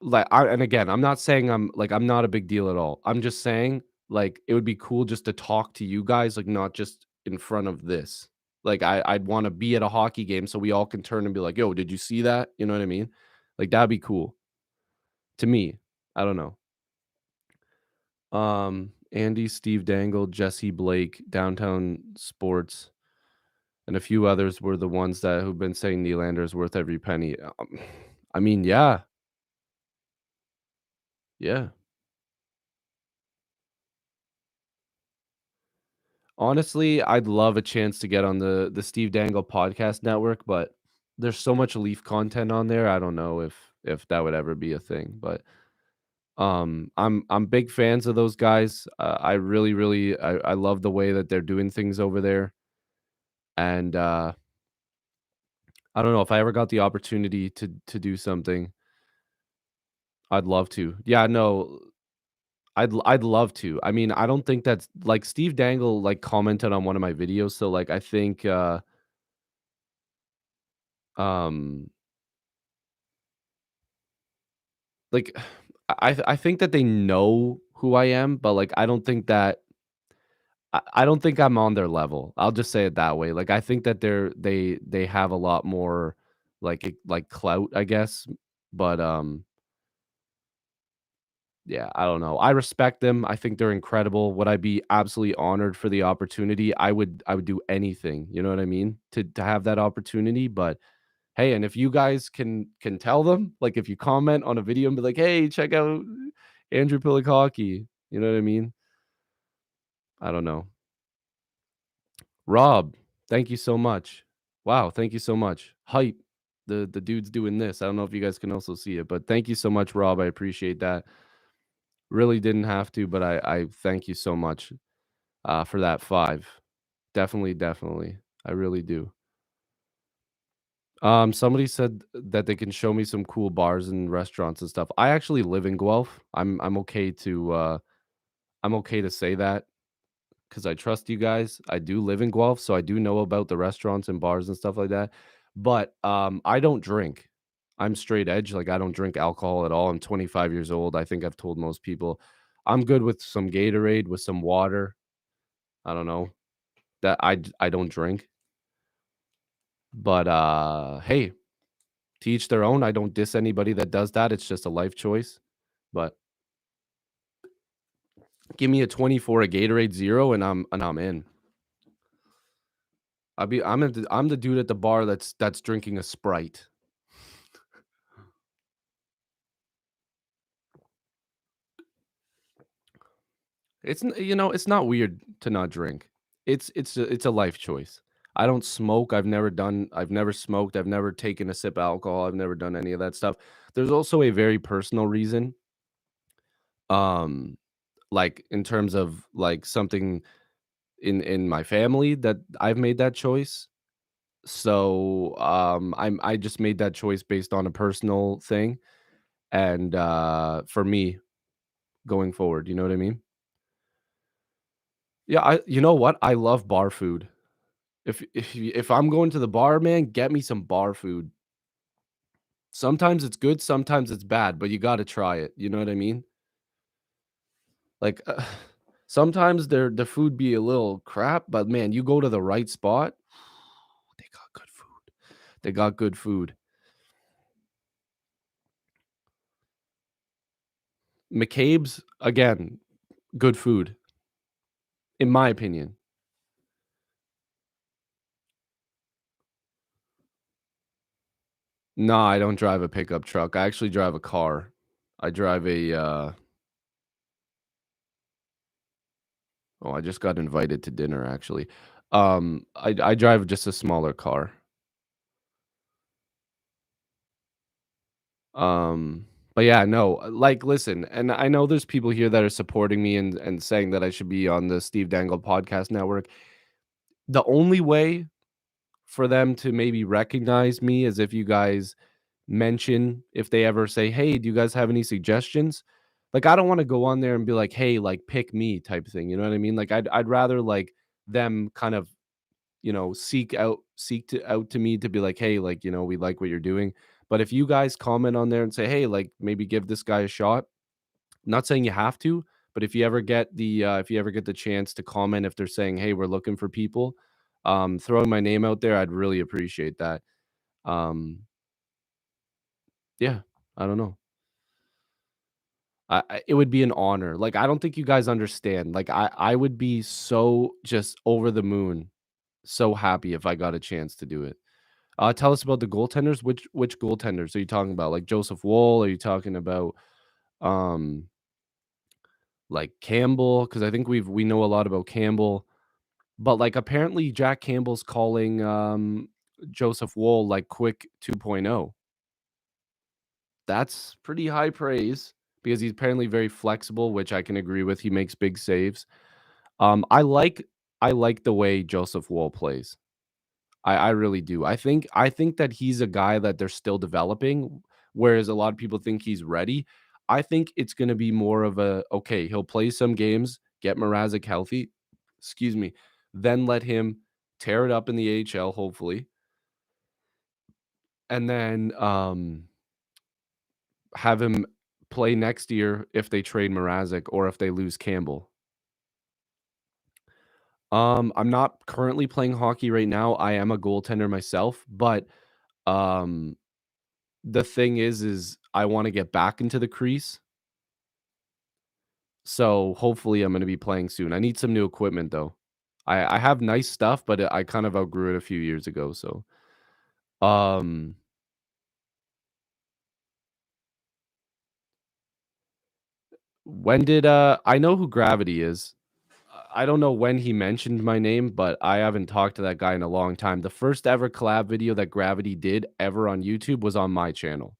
Speaker 1: and again, I'm not saying I'm not a big deal at all. I'm just saying, like, it would be cool just to talk to you guys, like, not just in front of this. Like, I'd wanna be at a hockey game so we all can turn and be like, "Yo, did you see that?" You know what I mean? Like, that'd be cool to me. I don't know. Andy, Steve Dangle, Jesse Blake, Downtown Sports. And a few others were the ones that who've been saying Nylander is worth every penny. I mean, yeah, yeah. Honestly, I'd love a chance to get on the Steve Dangle podcast network, but there's so much Leaf content on there. I don't know if that would ever be a thing, but I'm big fans of those guys. I really, really, I love the way that they're doing things over there, and I don't know if I ever got the opportunity to do something, I'd love to. Yeah, no, I'd love to. I mean, I don't think that's like Steve Dangle like commented on one of my videos, so like I think um like I think that they know who I am, but like I don't think that I don't think I'm on their level. I'll just say it that way. Like I think that they have a lot more like clout, I guess. But yeah, I don't know. I respect them. I think they're incredible. Would I be absolutely honored for the opportunity? I would do anything, you know what I mean? To have that opportunity, but hey, and if you guys can tell them, like if you comment on a video and be like, "Hey, check out Andrew Piluk hockey." You know what I mean? I don't know. Rob, thank you so much. Wow, thank you so much. Hype. the dude's doing this. I don't know if you guys can also see it, but thank you so much, Rob. I appreciate that. Really didn't have to, but I thank you so much for that 5. Definitely, definitely. I really do. Somebody said that they can show me some cool bars and restaurants and stuff. I actually live in Guelph. I'm okay to say that because I trust you guys. I do live in Guelph, so I do know about the restaurants and bars and stuff like that. But I don't drink. I'm straight edge. Like I don't drink alcohol at all. I'm 25 years old. I think I've told most people. I'm good with some Gatorade, with some water. I don't know. I don't drink. But hey, to each their own. I don't diss anybody that does that. It's just a life choice. But give me a 24, a Gatorade Zero, and I'm in. I'm the dude at the bar that's drinking a Sprite. It's not weird to not drink. It's a life choice. I don't smoke. I've never smoked. I've never taken a sip of alcohol. I've never done any of that stuff. There's also a very personal reason. Um, like in terms of like something in my family that I've made that choice. So I just made that choice based on a personal thing and for me going forward, you know what I mean? Yeah, I you know what? I love bar food. If I'm going to the bar, man, get me some bar food. Sometimes it's good, sometimes it's bad, but you gotta try it. You know what I mean? Like sometimes the food be a little crap, but man, you go to the right spot, they got good food. They got good food. McCabe's again, good food in my opinion. No, I don't drive a pickup truck. I actually drive a car. I drive a oh, I just got invited to dinner actually. I drive just a smaller car. Um, but yeah, no, like listen, and I know there's people here that are supporting me and saying that I should be on the Steve Dangle podcast network. The only way for them to maybe recognize me is if you guys mention if they ever say, "Hey, do you guys have any suggestions?" Like I don't want to go on there and be like, "Hey, like pick me" type thing, you know what I mean? Like I'd rather like them kind of, seek to out to me to be like, "Hey, like, we like what you're doing." But if you guys comment on there and say, "Hey, like maybe give this guy a shot." Not saying you have to, but if you ever get the chance to comment if they're saying, "Hey, we're looking for people," throwing my name out there, I'd really appreciate that. Um, yeah, I don't know. It would be an honor. Like, I don't think you guys understand. Like, I would be so just over the moon, so happy if I got a chance to do it. Tell us about the goaltenders. Which goaltenders are you talking about? Like Joseph Woll? Are you talking about um like Campbell? Because I think we know a lot about Campbell, but like apparently Jack Campbell's calling Joseph Woll like quick 2.0. That's pretty high praise because he's apparently very flexible, which I can agree with. He makes big saves. I like the way Joseph Woll plays. I really do. I think that he's a guy that they're still developing, whereas a lot of people think he's ready. I think it's gonna be more of a, okay, he'll play some games, get Mrazek healthy, excuse me, then let him tear it up in the AHL, hopefully, and then, have him play next year if they trade Mrazek or if they lose Campbell. I'm not currently playing hockey right now. I am a goaltender myself, but, um the thing is I wanna get back into the crease, so hopefully I'm gonna be playing soon. I need some new equipment though. I have nice stuff, but I kind of outgrew it a few years ago, so, um, when did, I know who Gravity is. I don't know when he mentioned my name, but I haven't talked to that guy in a long time. The first ever collab video that Gravity did ever on YouTube was on my channel.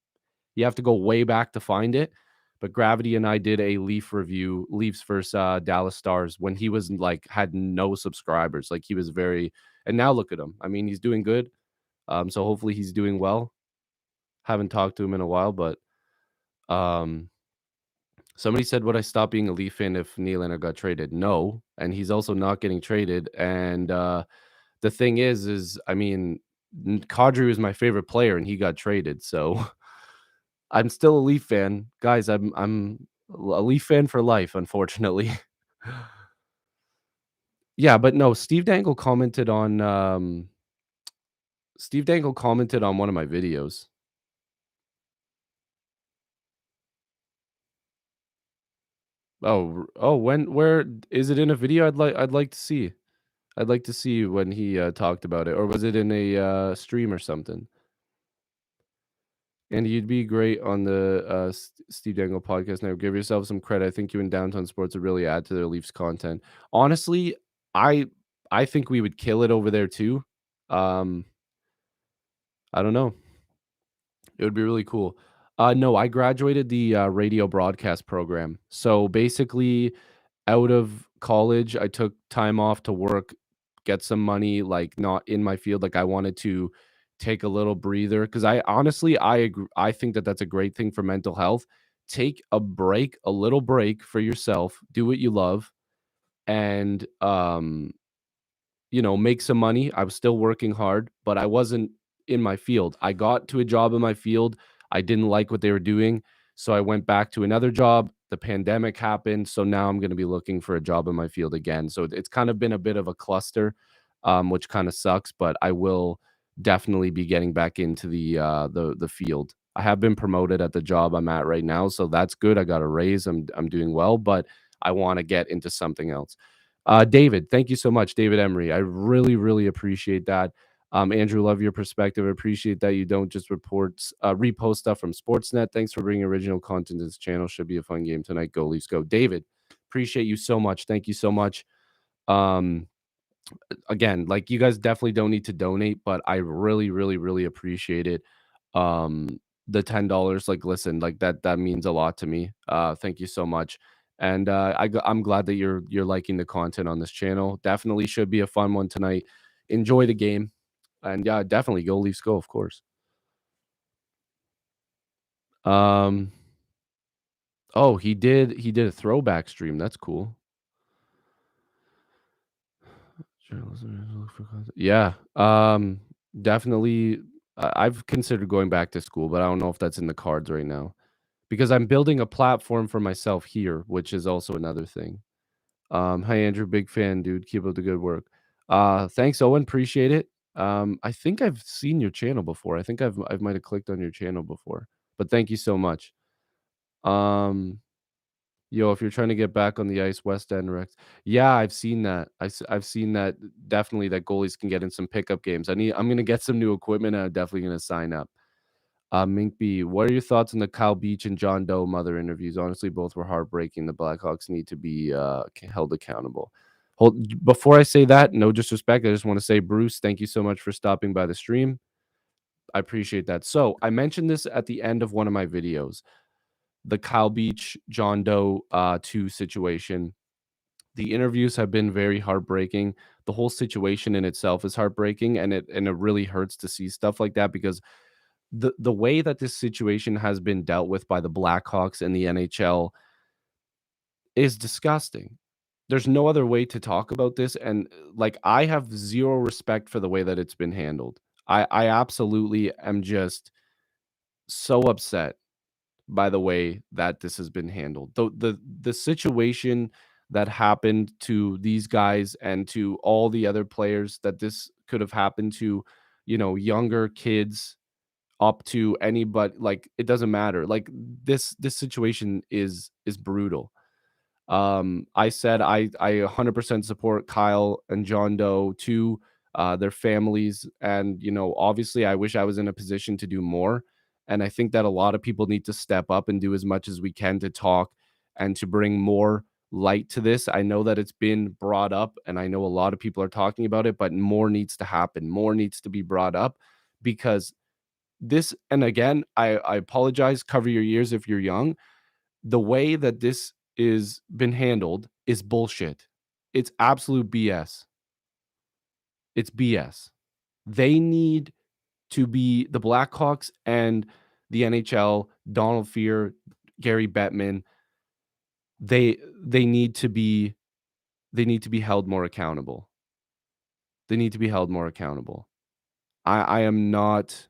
Speaker 1: You have to go way back to find it, but Gravity and I did a Leaf review, Leafs versus, Dallas Stars when he was, like, had no subscribers, like, he was very and now look at him. I mean, he's doing good, so hopefully he's doing well. Haven't talked to him in a while, but, um, somebody said, "Would I stop being a Leaf fan if Nylander got traded?" No, and he's also not getting traded, and, the thing is, I mean, Kadri was my favorite player, and he got traded, so I'm still a Leaf fan. Guys, I'm a Leaf fan for life, unfortunately. Yeah, but no, Steve Dangle commented on one of my videos. When where is it in a video? I'd like to see. I'd like to see when he, talked about it, or was it in a, stream or something? And you'd be great on the Steve Dangle podcast now. Give yourself some credit. I think you and Downtown Sports would really add to their Leafs content. Honestly, I I think we would kill it over there too. Um, I don't know. It would be really cool. No, I graduated the radio broadcast program. So basically, out of college, I took time off to work, get some money, like, not in my field, like, I wanted to take a little breather because I honestly, I think that that's a great thing for mental health. Take a break, a little break for yourself, do what you love, and, make some money. I was still working hard, but I wasn't in my field. I got to a job in my field. I didn't like what they were doing. So I went back to another job. The pandemic happened. So now I'm going to be looking for a job in my field again. So it's kind of been a bit of a cluster, which kind of sucks, but I will definitely be getting back into the field. I have been promoted at the job I'm at right now, so that's good. I got a raise. I'm doing well, but I want to get into something else. David, thank you so much, David Emery. I really, really appreciate that. Andrew, love your perspective. I appreciate that you don't just repost stuff from Sportsnet. Thanks for bringing original content to this channel. Should be a fun game tonight. Go Leafs, go. David, appreciate you so much. Thank you so much. Um, Again, like, you guys definitely don't need to donate, but I really, really, really appreciate it. Um, the $10, like, listen, like, that means a lot to me. Thank you so much. And I'm glad that you're liking the content on this channel. Definitely should be a fun one tonight. Enjoy the game. And yeah, definitely go Leafs go, of course. Um, oh, he did a throwback stream. That's cool. Yeah. Definitely. I've considered going back to school, but I don't know if that's in the cards right now because I'm building a platform for myself here, which is also another thing. Hi Andrew, big fan, dude. Keep up the good work. Thanks, Owen. Appreciate it. I think I've seen your channel before. I think I might have clicked on your channel before, but thank you so much. Um, Yo, if you're trying to get back on the ice, West End Rex. Yeah, I've seen that. I've seen that definitely that goalies can get in some pickup games. I'm gonna get some new equipment and I'm definitely gonna sign up. Mink B, what are your thoughts on the Kyle Beach and John Doe mother interviews? Honestly, both were heartbreaking. The Blackhawks need to be held accountable. Before I say that, no disrespect. I just want to say, Bruce, thank you so much for stopping by the stream. I appreciate that. So I mentioned this at the end of one of my videos, the Kyle Beach, John Doe 2 situation. The interviews have been very heartbreaking. The whole situation in itself is heartbreaking, and it really hurts to see stuff like that because the way that this situation has been dealt with by the Blackhawks and the NHL is disgusting. There's no other way to talk about this, and, like, I have 0 respect for the way that it's been handled. I absolutely am just so upset by the way that this has been handled. The situation that happened to these guys and to all the other players that this could have happened to, younger kids up to anybody, like, it doesn't matter. Like, this situation is brutal. I said I 100% support Kyle and John Doe to their families, and obviously, I wish I was in a position to do more. And I think that a lot of people need to step up and do as much as we can to talk and to bring more light to this. I know that it's been brought up, and I know a lot of people are talking about it, but more needs to happen. More needs to be brought up because this, and again, I apologize, cover your ears if you're young. The way that this is been handled is bullshit. It's absolute BS. It's BS. They need to be the Blackhawks and the NHL, Donald Fear, Gary Bettman, they need to be held more accountable. They need to be held more accountable. I am not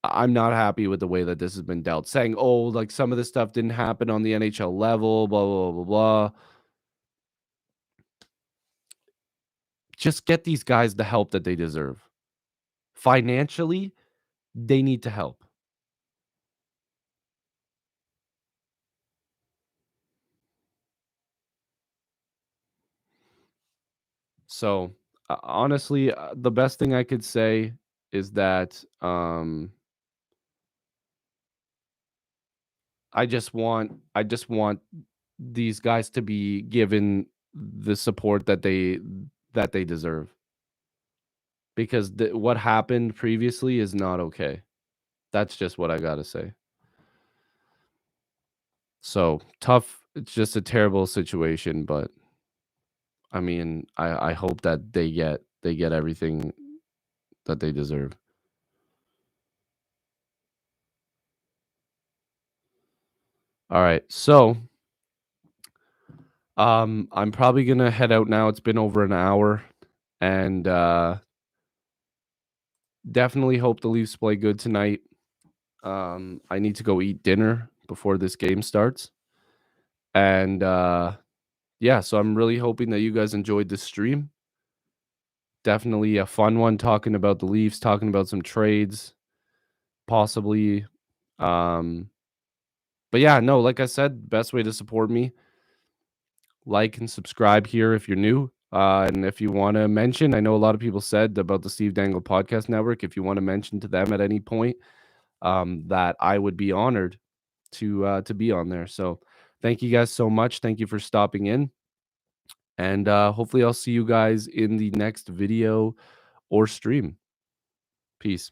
Speaker 1: I'm not happy with the way that this has been dealt. Saying, "Oh, like some of this stuff didn't happen on the NHL level, blah blah blah blah." Just get these guys the help that they deserve. Financially, they need to help. So, honestly, the best thing I could say is that I just want these guys to be given the support that they deserve because what happened previously is not okay. That's just what I got to say. So, tough, it's just a terrible situation, but I mean, I hope that they get everything that they deserve. All right. So, I'm probably going to head out now. It's been over an hour and definitely hope the Leafs play good tonight. I need to go eat dinner before this game starts. And yeah, so I'm really hoping that you guys enjoyed this stream. Definitely a fun one talking about the Leafs, talking about some trades, possibly. Um, but yeah, no, like I said, best way to support me, like and subscribe here if you're new. And if you want to mention, I know a lot of people said about the Steve Dangle Podcast Network. If you want to mention to them at any point, that I would be honored to be on there. So thank you guys so much. Thank you for stopping in. And hopefully I'll see you guys in the next video or stream. Peace.